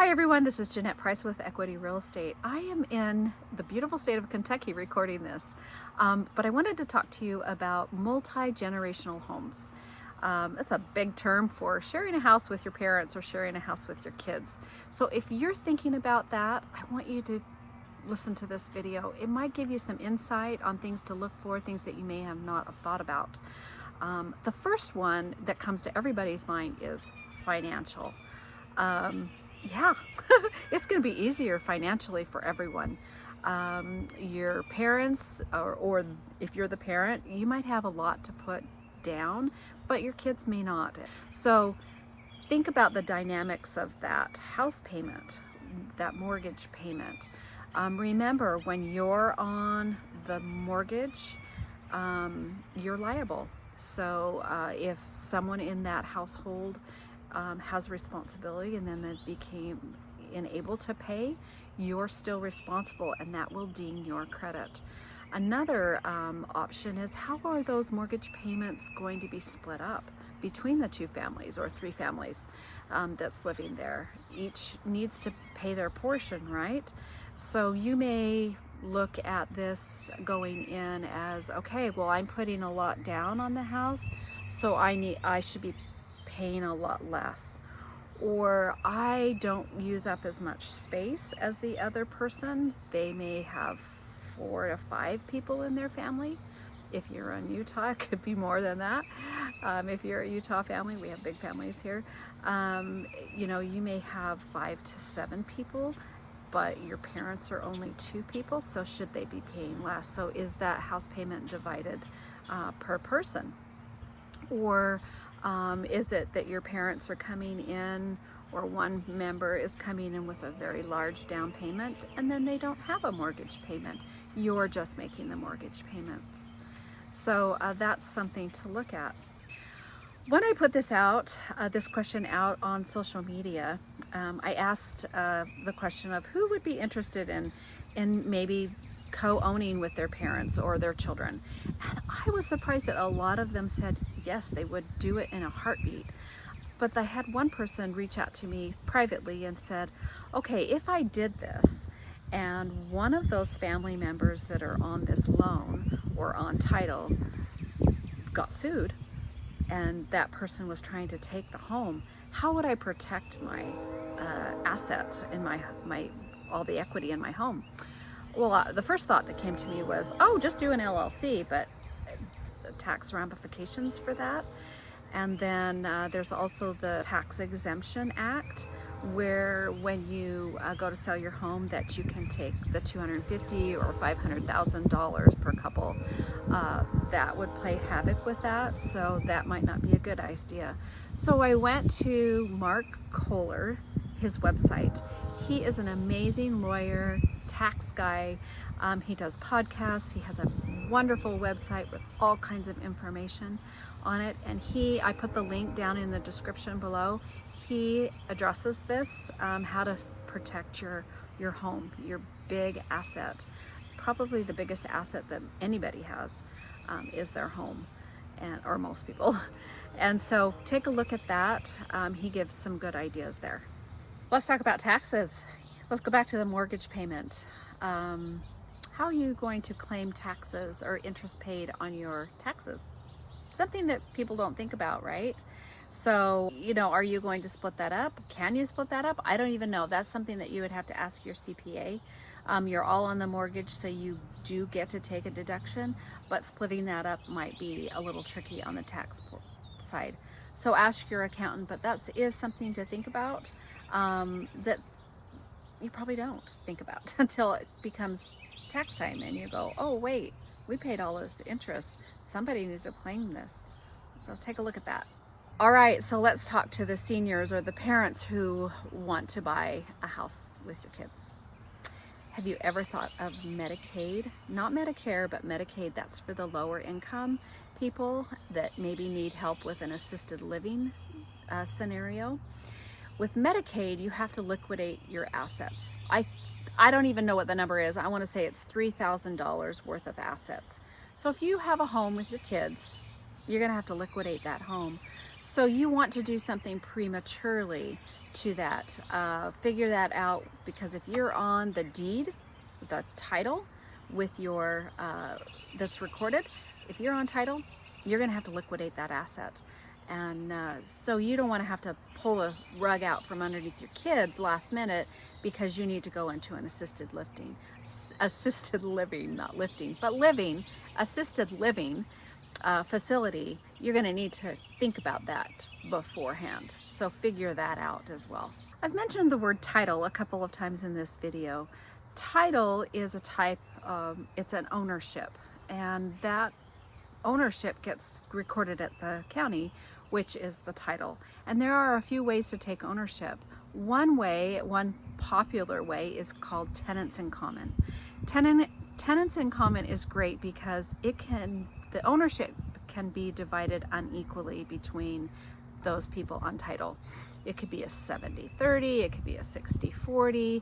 Hi everyone, this is Jeanette Price with Equity Real Estate. I am in the beautiful state of Kentucky recording this, but I wanted to talk to you about multi-generational homes. It's a big term for sharing a house with your parents or sharing a house with your kids. So if you're thinking about that, I want you to listen to this video. It might give you some insight on things to look for, things that you may have not have thought about. The first one that comes to everybody's mind is financial. Yeah, it's going to be easier financially for everyone. Your parents, or if you're the parent, you might have a lot to put down, but your kids may not. So think about the dynamics of that house payment, that mortgage payment. Remember, when you're on the mortgage, you're liable. So if someone in that household has responsibility and then they became unable to pay, you're still responsible, and that will ding your credit. Another option is, how are those mortgage payments going to be split up between the two families or three families that's living there? Each needs to pay their portion, right? So you may look at this going in as, okay, well, I'm putting a lot down on the house, so I should be paying a lot less, or I don't use up as much space as the other person. They may have 4 to 5 people in their family. If you're in Utah, it could be more than that. If you're a Utah family, we have big families here. You know, you may have 5 to 7 people, but your parents are only 2 people, so should they be paying less? So is that house payment divided per person? Or is it that your parents are coming in, or one member is coming in with a very large down payment and then they don't have a mortgage payment? You're just making the mortgage payments. So that's something to look at. When I put this out, this question out on social media, I asked the question of who would be interested in maybe co-owning with their parents or their children. And I was surprised that a lot of them said yes, they would do it in a heartbeat. But I had one person reach out to me privately and said, okay, if I did this and one of those family members that are on this loan or on title got sued, and that person was trying to take the home, how would I protect my asset and my all the equity in my home? Well, the first thought that came to me was, oh, just do an LLC, but the tax ramifications for that. And then there's also the Tax Exemption Act, where when you go to sell your home, that you can take the $250,000 or $500,000 per couple. That would play havoc with that, so that might not be a good idea. So I went to Mark Kohler, his website. He is an amazing lawyer, tax guy. He does podcasts. He has a wonderful website with all kinds of information on it, and I put the link down in the description below. He addresses this, how to protect your home, your big asset. Probably the biggest asset that anybody has is their home, or most people. And so take a look at that. He gives some good ideas there. Let's talk about taxes. Let's go back to the mortgage payment. How are you going to claim taxes or interest paid on your taxes? Something that people don't think about, right? So, you know, are you going to split that up? Can you split that up? I don't even know. That's something that you would have to ask your CPA. You're all on the mortgage, so you do get to take a deduction, but splitting that up might be a little tricky on the tax side. So ask your accountant, but that is something to think about that you probably don't think about until it becomes tax time and you go, oh wait, we paid all this interest. Somebody needs to claim this. So take a look at that. All right, so let's talk to the seniors or the parents who want to buy a house with your kids. Have you ever thought of Medicaid? Not Medicare, but Medicaid. That's for the lower income people that maybe need help with an assisted living scenario. With Medicaid, you have to liquidate your assets. I don't even know what the number is. I want to say it's $3,000 worth of assets. So if you have a home with your kids, you're going to have to liquidate that home. So you want to do something prematurely to that. Figure that out, because if you're on the deed, the title with your that's recorded, if you're on title, you're going to have to liquidate that asset. And so you don't want to have to pull a rug out from underneath your kids last minute because you need to go into an assisted living, not lifting, but living, assisted living facility. You're going to need to think about that beforehand. So figure that out as well. I've mentioned the word title a couple of times in this video. Title is a type of, it's an ownership, and that ownership gets recorded at the county, which is the title. And there are a few ways to take ownership. One popular way is called tenants in common. Tenants in common is great because the ownership can be divided unequally between those people on title. It could be a 70-30, it could be a 60-40,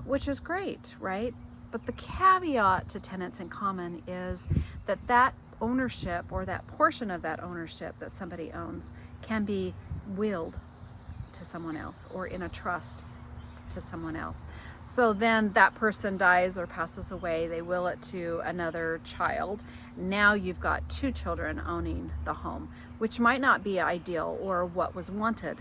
which is great, right? But the caveat to tenants in common is that ownership, or that portion of that ownership that somebody owns, can be willed to someone else or in a trust to someone else. So then that person dies or passes away, they will it to another child. Now you've got two children owning the home, which might not be ideal or what was wanted.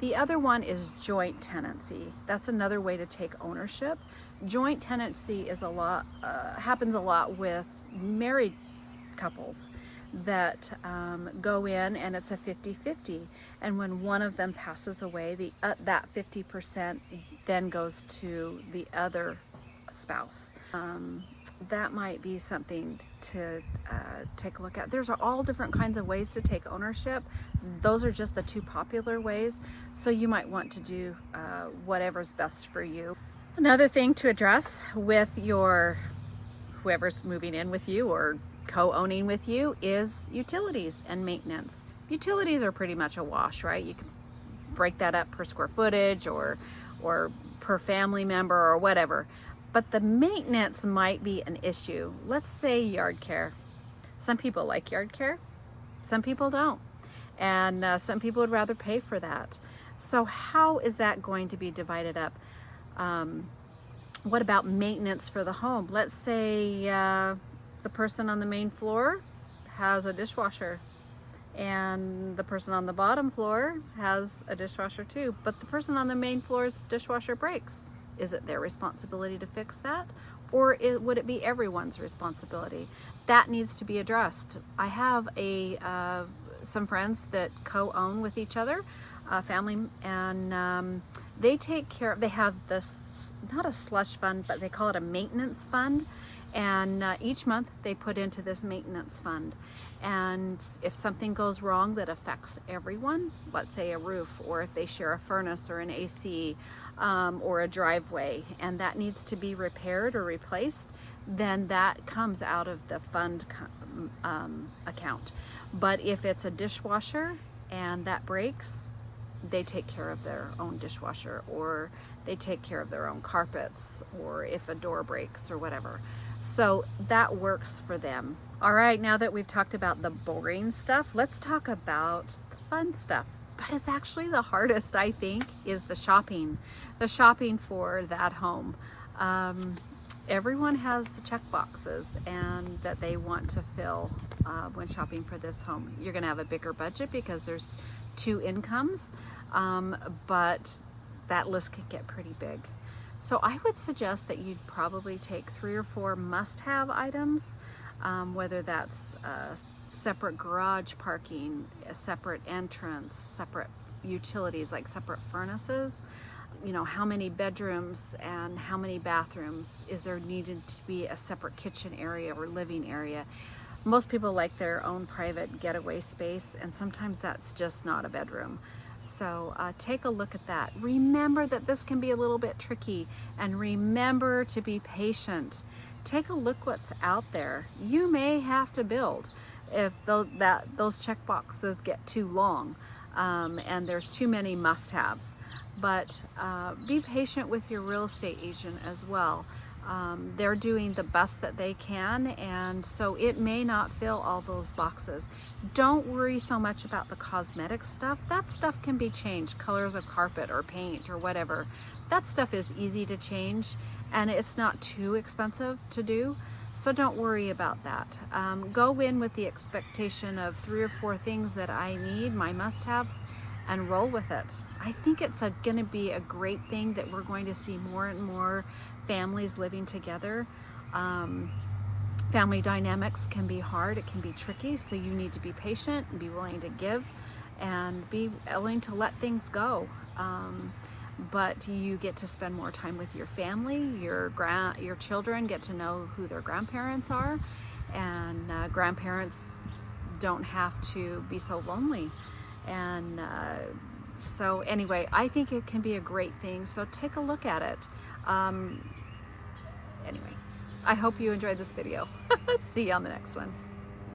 The other one is joint tenancy. That's another way to take ownership. Joint tenancy is happens a lot with married couples that go in, and it's a 50-50, and when one of them passes away, that 50% then goes to the other spouse. That might be something to take a look at. There's all different kinds of ways to take ownership. Those are just the two popular ways, so you might want to do whatever's best for you. Another thing to address with whoever's moving in with you or co-owning with you is utilities and maintenance. Utilities are pretty much a wash, right? You can break that up per square footage or per family member or whatever. But the maintenance might be an issue. Let's say yard care. Some people like yard care, some people don't. And some people would rather pay for that. So how is that going to be divided up? What about maintenance for the home? Let's say the person on the main floor has a dishwasher and the person on the bottom floor has a dishwasher too, but the person on the main floor's dishwasher breaks. Is it their responsibility to fix that, or would it be everyone's responsibility? That needs to be addressed. I have some friends that co-own with each other, family, and they take care of, they have this, not a slush fund, but they call it a maintenance fund. And each month they put into this maintenance fund. And if something goes wrong that affects everyone, let's say a roof, or if they share a furnace or an AC or a driveway, and that needs to be repaired or replaced, then that comes out of the fund account. But if it's a dishwasher and that breaks, they take care of their own dishwasher, or they take care of their own carpets, or if a door breaks or whatever. So that works for them. All right, now that we've talked about the boring stuff, let's talk about the fun stuff. But it's actually the hardest, I think, is the shopping for that home. Everyone has check boxes and that they want to fill when shopping for this home. You're gonna have a bigger budget because there's two incomes, but that list could get pretty big. So I would suggest that you'd probably take 3 or 4 must-have items, whether that's separate garage parking, a separate entrance, separate utilities like separate furnaces, you know, how many bedrooms and how many bathrooms, is there needed to be a separate kitchen area or living area. Most people like their own private getaway space, and sometimes that's just not a bedroom. So take a look at that. Remember that this can be a little bit tricky, and remember to be patient. Take a look what's out there. You may have to build if those check boxes get too long and there's too many must-haves. But be patient with your real estate agent as well. They're doing the best that they can, and so it may not fill all those boxes. Don't worry so much about the cosmetic stuff. That stuff can be changed, colors of carpet or paint or whatever. That stuff is easy to change, and it's not too expensive to do, so don't worry about that. Go in with the expectation of 3 or 4 things that I need, my must-haves, and roll with it. I think it's going to be a great thing that we're going to see more and more families living together. Family dynamics can be hard, it can be tricky, so you need to be patient and be willing to give and be willing to let things go. But you get to spend more time with your family, your children get to know who their grandparents are, and grandparents don't have to be so lonely. And so anyway, I think it can be a great thing, so take a look at it. Anyway, I hope you enjoyed this video. See you on the next one.